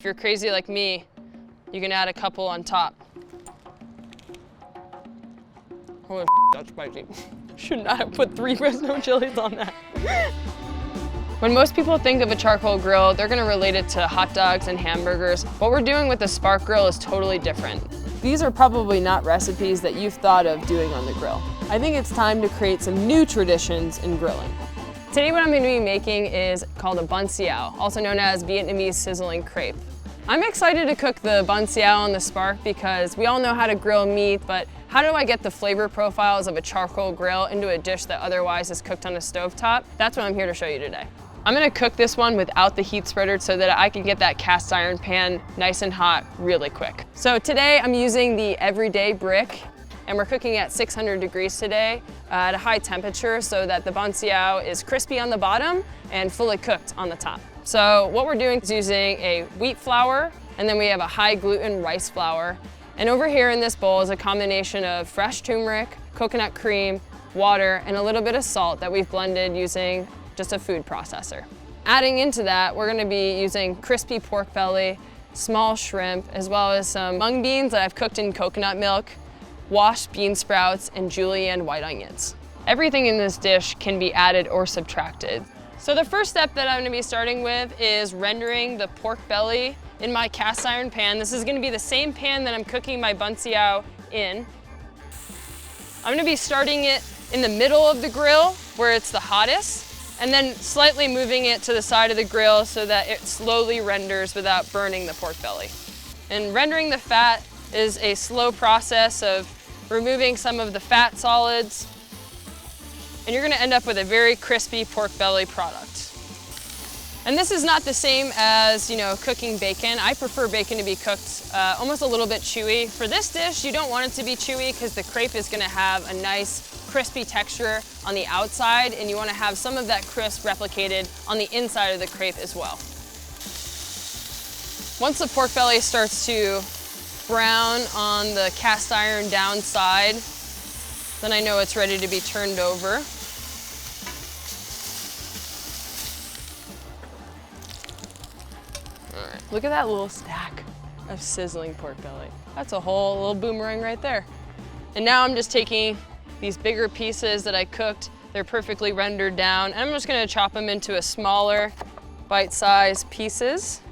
If you're crazy like me, you can add a couple on top. Holy that's spicy. Should not have put 3 Fresno chilies on that. When most people think of a charcoal grill, they're gonna relate it to hot dogs and hamburgers. What we're doing with the Spark Grill is totally different. These are probably not recipes that you've thought of doing on the grill. I think it's time to create some new traditions in grilling. Today what I'm gonna be making is called a Banh Siao, also known as Vietnamese sizzling crepe. I'm excited to cook the Banh Siao on the Spark because we all know how to grill meat, but how do I get the flavor profiles of a charcoal grill into a dish that otherwise is cooked on a stovetop? That's what I'm here to show you today. I'm gonna cook this one without the heat spreader so that I can get that cast iron pan nice and hot really quick. So today I'm using the everyday brick, and we're cooking at 600 degrees today at a high temperature so that the Banh Siao is crispy on the bottom and fully cooked on the top. So what we're doing is using a wheat flour, and then we have a high gluten rice flour. And over here in this bowl is a combination of fresh turmeric, coconut cream, water, and a little bit of salt that we've blended using just a food processor. Adding into that, we're gonna be using crispy pork belly, small shrimp, as well as some mung beans that I've cooked in coconut milk, washed bean sprouts, and julienne white onions. Everything in this dish can be added or subtracted. So the first step that I'm gonna be starting with is rendering the pork belly in my cast iron pan. This is gonna be the same pan that I'm cooking my Banh Siao in. I'm gonna be starting it in the middle of the grill where it's the hottest, and then slightly moving it to the side of the grill so that it slowly renders without burning the pork belly. And rendering the fat is a slow process of removing some of the fat solids, and you're gonna end up with a very crispy pork belly product. And this is not the same as, cooking bacon. I prefer bacon to be cooked almost a little bit chewy. For this dish, you don't want it to be chewy because the crepe is gonna have a nice crispy texture on the outside, and you wanna have some of that crisp replicated on the inside of the crepe as well. Once the pork belly starts to brown on the cast iron downside, then I know it's ready to be turned over. All right, look at that little stack of sizzling pork belly. That's a whole little boomerang right there. And now I'm just taking these bigger pieces that I cooked, they're perfectly rendered down, and I'm just gonna chop them into a smaller bite-sized pieces.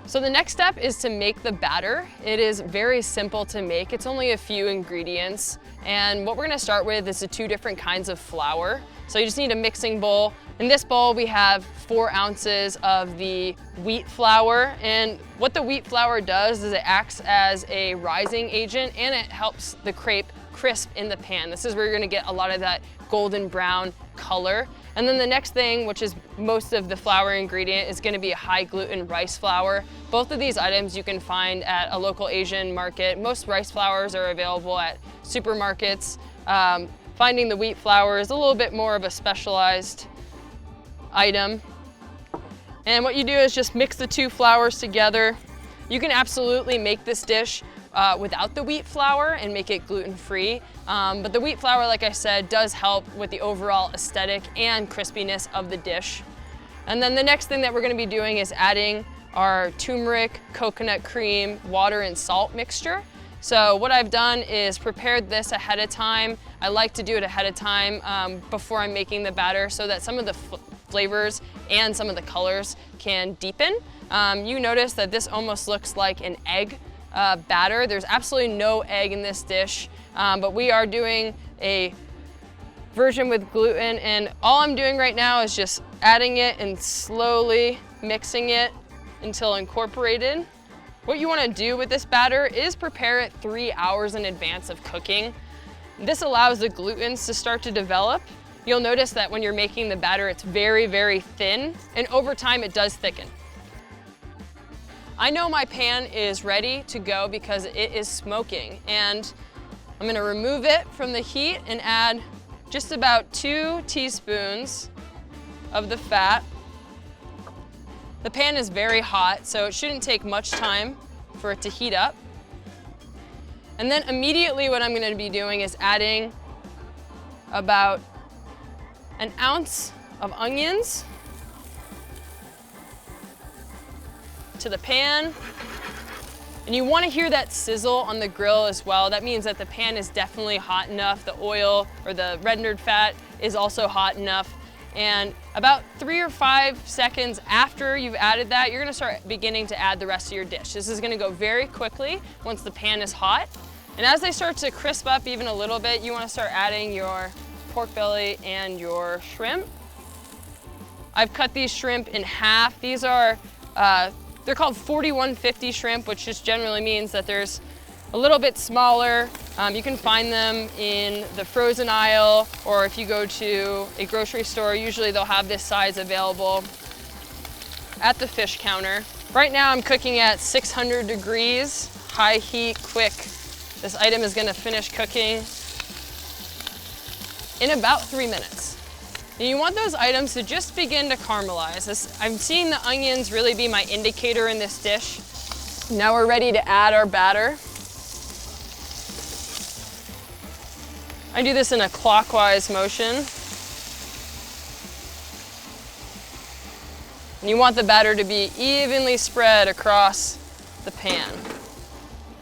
So the next step is to make the batter. It is very simple to make. It's only a few ingredients. And what we're gonna start with is the 2 different kinds of flour. So you just need a mixing bowl. In this bowl, we have 4 ounces of the wheat flour. And what the wheat flour does is it acts as a rising agent, and it helps the crepe crisp in the pan. This is where you're gonna get a lot of that golden brown color. And then the next thing, which is most of the flour ingredient, is gonna be a high gluten rice flour. Both of these items you can find at a local Asian market. Most rice flours are available at supermarkets. Finding the wheat flour is a little bit more of a specialized item. And what you do is just mix the 2 flours together. You can absolutely make this dish without the wheat flour and make it gluten-free. But the wheat flour, like I said, does help with the overall aesthetic and crispiness of the dish. And then the next thing that we're gonna be doing is adding our turmeric, coconut cream, water, and salt mixture. So what I've done is prepared this ahead of time. I like to do it ahead of time before I'm making the batter so that some of the flavors and some of the colors can deepen. You notice that this almost looks like an egg batter. There's absolutely no egg in this dish, but we are doing a version with gluten, and all I'm doing right now is just adding it and slowly mixing it until incorporated. What you want to do with this batter is prepare it 3 hours in advance of cooking. This allows the glutens to start to develop. You'll notice that when you're making the batter, it's very, very thin, and over time it does thicken. I know my pan is ready to go because it is smoking, and I'm gonna remove it from the heat and add just about 2 teaspoons of the fat. The pan is very hot, so it shouldn't take much time for it to heat up. And then immediately what I'm gonna be doing is adding about 1 ounce of onions to the pan. And you want to hear that sizzle on the grill as well. That means that the pan is definitely hot enough. The oil or the rendered fat is also hot enough. And about 3 or 5 seconds after you've added that, you're gonna start beginning to add the rest of your dish. This is gonna go very quickly once the pan is hot. And as they start to crisp up even a little bit, you wanna start adding your pork belly and your shrimp. I've cut these shrimp in half. These are, they're called 4150 shrimp, which just generally means that there's a little bit smaller. You can find them in the frozen aisle, or if you go to a grocery store, usually they'll have this size available at the fish counter. Right now I'm cooking at 600 degrees, high heat, quick. This item is gonna finish cooking in about 3 minutes. And you want those items to just begin to caramelize. I'm seeing the onions really be my indicator in this dish. Now we're ready to add our batter. I do this in a clockwise motion. And you want the batter to be evenly spread across the pan.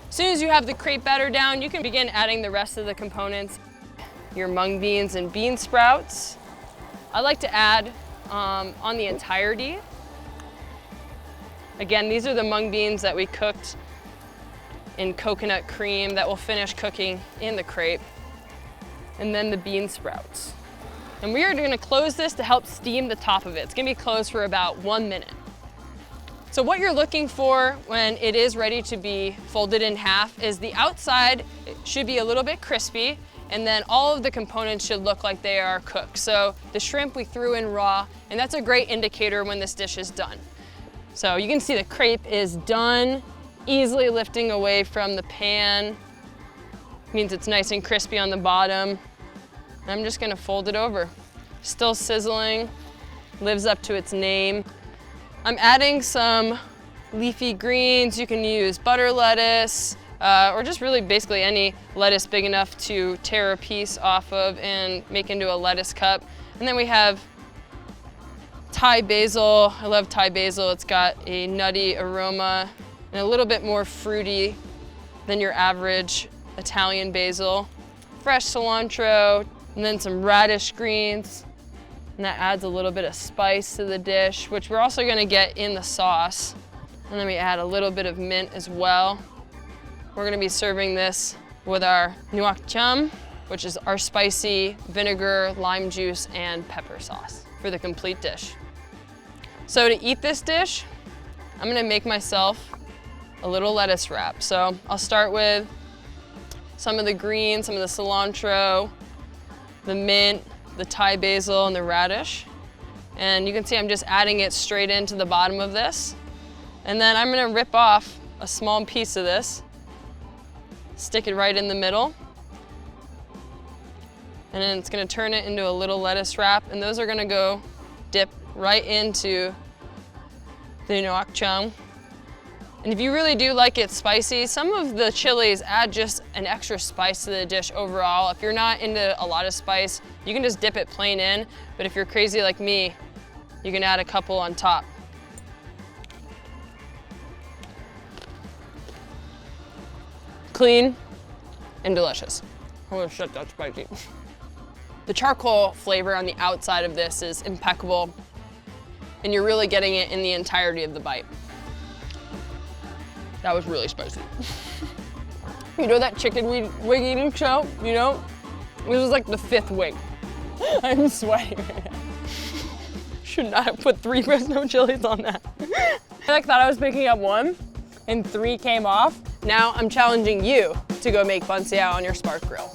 As soon as you have the crepe batter down, you can begin adding the rest of the components. Your mung beans and bean sprouts. I like to add on the entirety. Again, these are the mung beans that we cooked in coconut cream that will finish cooking in the crepe. And then the bean sprouts. And we are gonna close this to help steam the top of it. It's gonna be closed for about 1 minute. So what you're looking for when it is ready to be folded in half is the outside should be a little bit crispy, and then all of the components should look like they are cooked. So the shrimp we threw in raw, and that's a great indicator when this dish is done. So you can see the crepe is done, easily lifting away from the pan. Means it's nice and crispy on the bottom. I'm just gonna fold it over. Still sizzling, lives up to its name. I'm adding some leafy greens. You can use butter lettuce, or just really basically any lettuce big enough to tear a piece off of and make into a lettuce cup. And then we have Thai basil. I love Thai basil. It's got a nutty aroma and a little bit more fruity than your average Italian basil. Fresh cilantro, and then some radish greens. And that adds a little bit of spice to the dish, which we're also gonna get in the sauce. And then we add a little bit of mint as well. We're gonna be serving this with our nuoc cham, which is our spicy vinegar, lime juice, and pepper sauce for the complete dish. So to eat this dish, I'm gonna make myself a little lettuce wrap. So I'll start with some of the greens, some of the cilantro, the mint, the Thai basil, and the radish. And you can see I'm just adding it straight into the bottom of this. And then I'm gonna rip off a small piece of this, stick it right in the middle. And then it's gonna turn it into a little lettuce wrap, and those are gonna go dip right into the nuoc cham. And if you really do like it spicy, some of the chilies add just an extra spice to the dish overall. If you're not into a lot of spice, you can just dip it plain in, but if you're crazy like me, you can add a couple on top. Clean and delicious. Holy shit, that's spicy. The charcoal flavor on the outside of this is impeccable, and you're really getting it in the entirety of the bite. That was really spicy. You know that chicken wing eating show? You know? This was like the 5th wing. I'm sweating right now. Should not have put 3 Fresno chilies on that. I thought I was picking up 1 and 3 came off. Now I'm challenging you to go make banh xia on your Spark Grill.